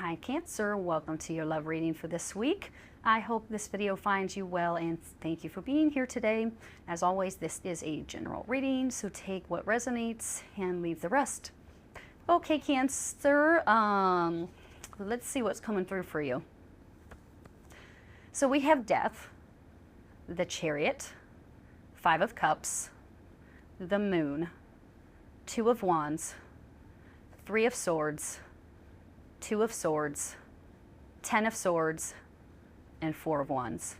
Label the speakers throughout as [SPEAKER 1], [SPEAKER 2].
[SPEAKER 1] Hi Cancer, welcome to your love reading for this week. I hope this video finds you well and thank you for being here today. As always, this is a general reading, so take what resonates and leave the rest. Okay Cancer, let's see what's coming through for you. So we have Death, the Chariot, Five of Cups, the Moon, Two of Wands, Three of Swords, Two of Swords, Ten of Swords, and Four of Wands.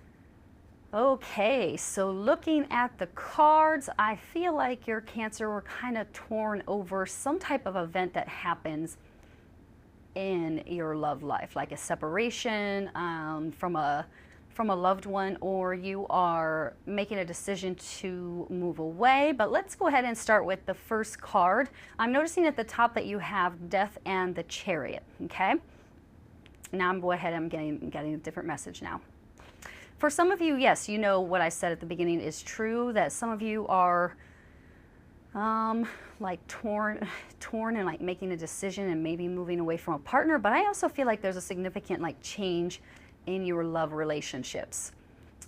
[SPEAKER 1] Okay, so looking at the cards, I feel like your Cancer were kind of torn over some type of event that happens in your love life, like a separation from a loved one, or you are making a decision to move away. But let's go ahead and start with the first card. I'm noticing at the top that you have Death and the Chariot, okay? Now I'm going ahead, I'm getting a different message now. For some of you, yes, you know what I said at the beginning is true, that some of you are like torn and like making a decision and maybe moving away from a partner. But I also feel like there's a significant like change in your love relationships.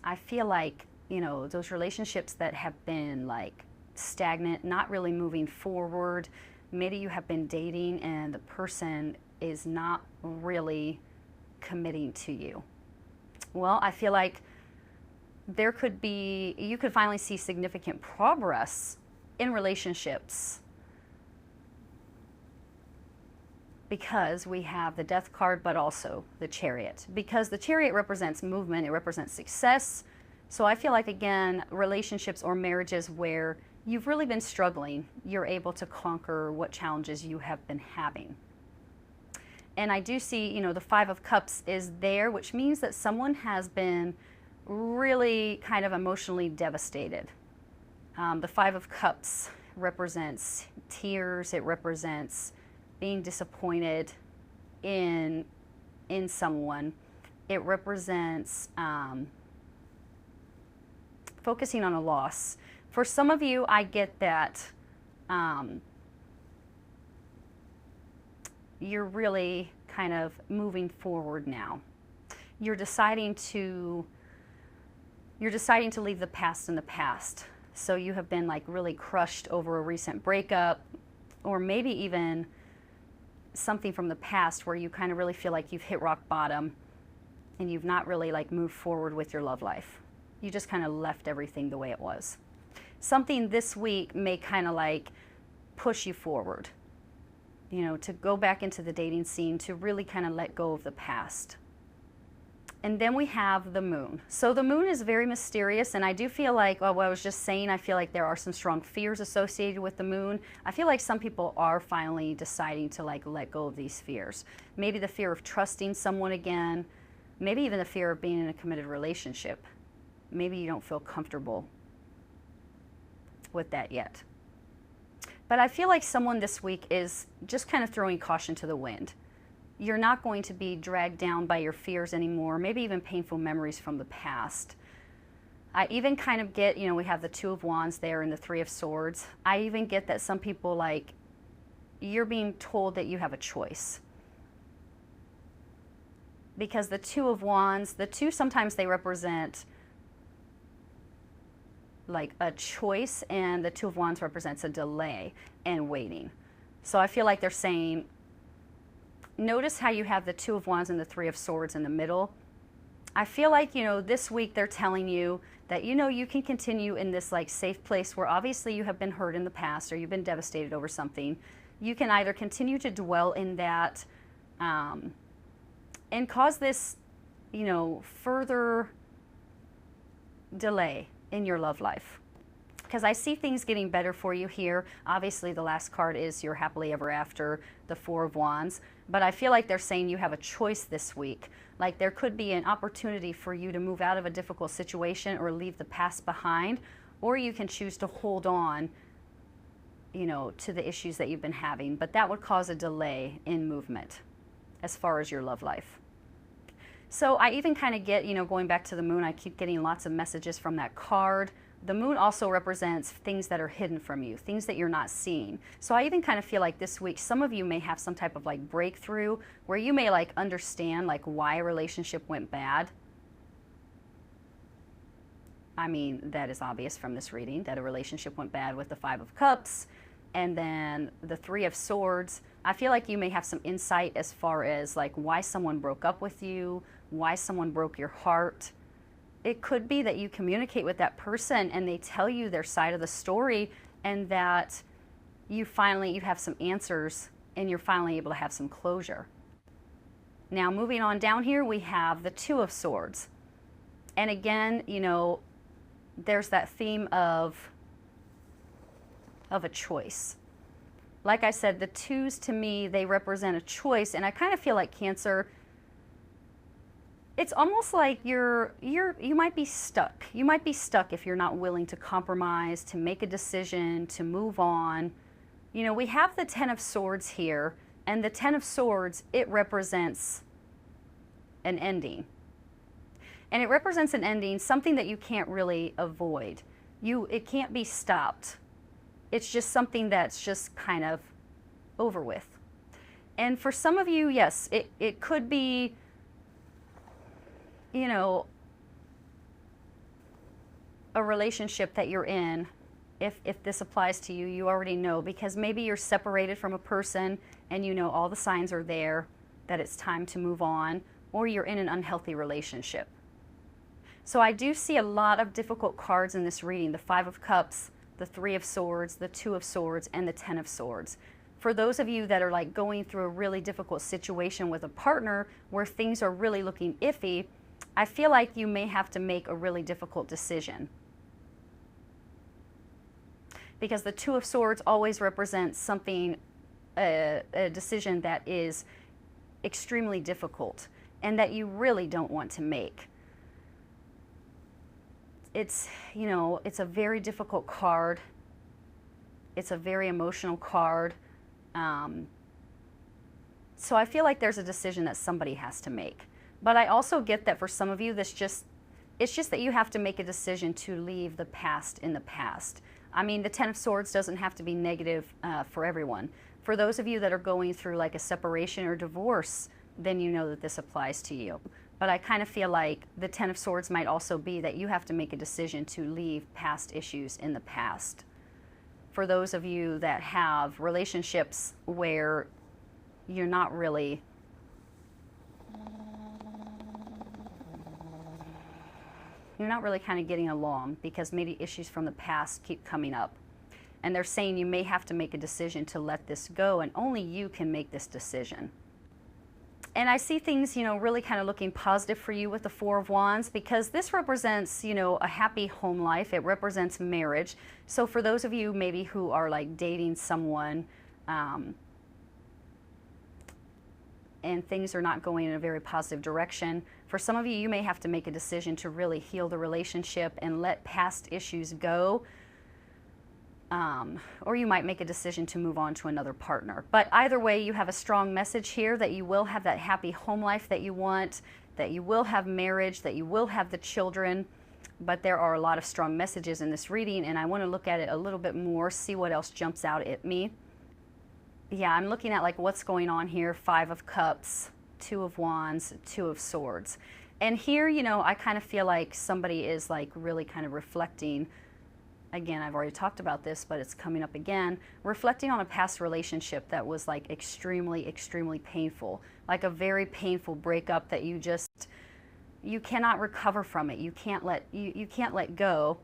[SPEAKER 1] I feel like, you know, those relationships that have been like stagnant, not really moving forward. Maybe you have been dating and the person is not really committing to you. Well, I feel like there could be, you could finally see significant progress in relationships, because we have the Death card, but also the Chariot. Because the Chariot represents movement, it represents success. So I feel like, again, relationships or marriages where you've really been struggling, you're able to conquer what challenges you have been having. And I do see, you know, the Five of Cups is there, which means that someone has been really kind of emotionally devastated. The Five of Cups represents tears, it represents being disappointed in someone. It represents focusing on a loss. For some of you, I get that you're really kind of moving forward now. You're deciding to leave the past in the past. So you have been like really crushed over a recent breakup, or maybe even something from the past where you kind of really feel like you've hit rock bottom and you've not really like moved forward with your love life. You just kind of left everything the way it was. Something this week may kind of like push you forward, you know, to go back into the dating scene, to really kind of let go of the past. And then we have the Moon. So the Moon is very mysterious, and I do feel like, well, what I was just saying, I feel like there are some strong fears associated with the Moon. I feel like some people are finally deciding to like let go of these fears. Maybe the fear of trusting someone again, maybe even the fear of being in a committed relationship. Maybe you don't feel comfortable with that yet. But I feel like someone this week is just kind of throwing caution to the wind. You're not going to be dragged down by your fears anymore, maybe even painful memories from the past. I even kind of get, you know, we have the Two of Wands there and the Three of Swords. I even get that some people, like, you're being told that you have a choice. Because the Two of Wands, the two, sometimes they represent like a choice, and the Two of Wands represents a delay and waiting. So I feel like they're saying, notice how you have the Two of Wands and the Three of Swords in the middle. I feel like, you know, this week they're telling you that, you know, you can continue in this like safe place where obviously you have been hurt in the past or you've been devastated over something. You can either continue to dwell in that and cause this, you know, further delay in your love life. Because I see things getting better for you here. Obviously, the last card is your happily ever after, the Four of Wands. But I feel like they're saying you have a choice this week. Like there could be an opportunity for you to move out of a difficult situation or leave the past behind. Or you can choose to hold on, you know, to the issues that you've been having. But that would cause a delay in movement as far as your love life. So I even kind of get, you know, going back to the Moon, I keep getting lots of messages from that card The moon also represents things that are hidden from you, things that you're not seeing. So I even kind of feel like this week, some of you may have some type of like breakthrough where you may like understand like why a relationship went bad. I mean, that is obvious from this reading that a relationship went bad with the Five of Cups and then the Three of Swords. I feel like you may have some insight as far as like why someone broke up with you, why someone broke your heart. It could be that you communicate with that person and they tell you their side of the story, and that you have some answers and you're finally able to have some closure. Now moving on down here, we have the Two of Swords. And again, you know, there's that theme of a choice. Like I said, the twos to me, they represent a choice, and I kind of feel like Cancer, it's almost like you might be stuck. You might be stuck if you're not willing to compromise, to make a decision, to move on. You know, we have the Ten of Swords here, and the Ten of Swords, it represents an ending. And it represents an ending, something that you can't really avoid. It can't be stopped. It's just something that's just kind of over with. And for some of you, yes, it could be, you know, a relationship that you're in. If this applies to you, you already know, because maybe you're separated from a person and you know all the signs are there that it's time to move on, or you're in an unhealthy relationship. So I do see a lot of difficult cards in this reading: the Five of Cups, the Three of Swords, the Two of Swords, and the Ten of Swords. For those of you that are like going through a really difficult situation with a partner where things are really looking iffy, I feel like you may have to make a really difficult decision. Because the Two of Swords always represents something, a decision that is extremely difficult and that you really don't want to make. It's, you know, it's a very difficult card. It's a very emotional card. So I feel like there's a decision that somebody has to make. But I also get that for some of you, it's just that you have to make a decision to leave the past in the past. I mean, the Ten of Swords doesn't have to be negative for everyone. For those of you that are going through like a separation or divorce, then you know that this applies to you. But I kind of feel like the Ten of Swords might also be that you have to make a decision to leave past issues in the past. For those of you that have relationships where you're not really kind of getting along because maybe issues from the past keep coming up. And they're saying you may have to make a decision to let this go, and only you can make this decision. And I see things, you know, really kind of looking positive for you with the Four of Wands, because this represents, you know, a happy home life. It represents marriage. So for those of you maybe who are like dating someone and things are not going in a very positive direction, for some of you, you may have to make a decision to really heal the relationship and let past issues go. Or you might make a decision to move on to another partner. But either way, you have a strong message here that you will have that happy home life that you want, that you will have marriage, that you will have the children. But there are a lot of strong messages in this reading, and I want to look at it a little bit more, see what else jumps out at me. Yeah, I'm looking at like what's going on here. Five of Cups, Two of Wands, Two of Swords. And here, you know, I kind of feel like somebody is like really kind of reflecting. Again, I've already talked about this, but it's coming up again. Reflecting on a past relationship that was like extremely, extremely painful. Like a very painful breakup that you cannot recover from it. You can't let go.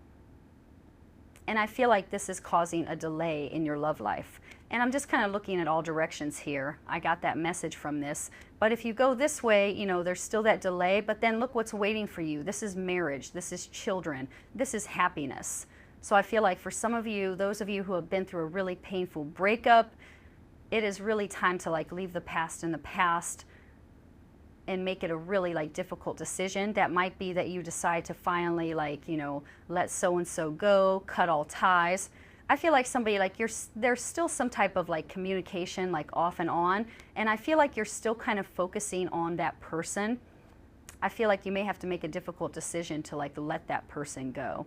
[SPEAKER 1] And I feel like this is causing a delay in your love life. And I'm just kind of looking at all directions here. I got that message from this. But if you go this way, you know, there's still that delay, but then look what's waiting for you. This is marriage. This is children. This is happiness. So I feel like for some of you, those of you who have been through a really painful breakup, it is really time to like leave the past in the past and make it a really like difficult decision. That might be that you decide to finally like, you know, let so-and-so go, cut all ties. I feel like somebody like there's still some type of like communication like off and on, and I feel like you're still kind of focusing on that person. I feel like you may have to make a difficult decision to like let that person go.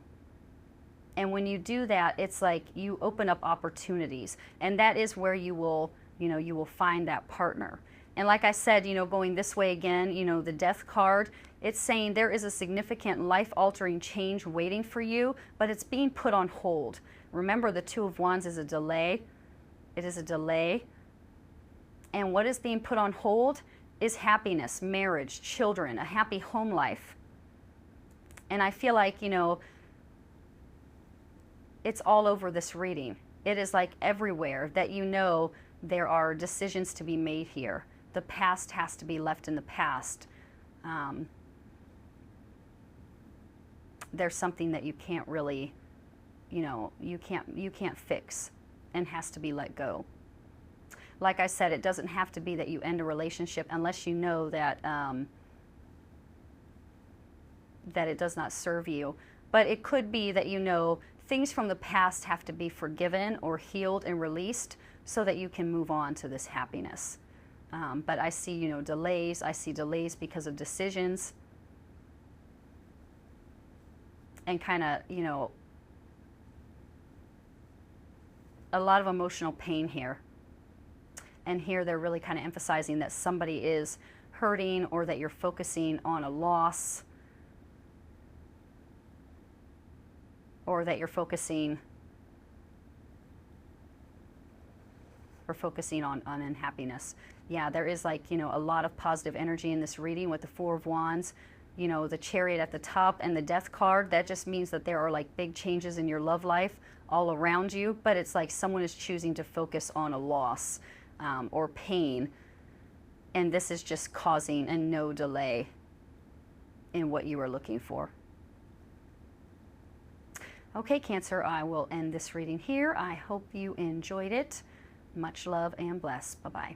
[SPEAKER 1] And when you do that, it's like you open up opportunities, and that is where you will, you will find that partner. And like I said, going this way again, the Death card, it's saying there is a significant life-altering change waiting for you, but it's being put on hold. Remember, the Two of Wands is a delay. It is a delay. And what is being put on hold is happiness, marriage, children, a happy home life. And I feel like, it's all over this reading. It is like everywhere that there are decisions to be made here. The past has to be left in the past. There's something that you can't really, you can't fix and has to be let go. Like I said, it doesn't have to be that you end a relationship unless you know that that it does not serve you. But it could be that things from the past have to be forgiven or healed and released so that you can move on to this happiness. But I see, delays. I see delays because of decisions. And kind of, a lot of emotional pain here. And here they're really kind of emphasizing that somebody is hurting or that you're focusing on a loss. Or that you're focusing on unhappiness. Yeah, there is like, a lot of positive energy in this reading with the Four of Wands. The Chariot at the top and the Death card, that just means that there are like big changes in your love life all around you, but it's like someone is choosing to focus on a loss or pain, and this is just causing a no delay in what you are looking for. Okay, Cancer, I will end this reading here. I hope you enjoyed it. Much love and bless. Bye-bye.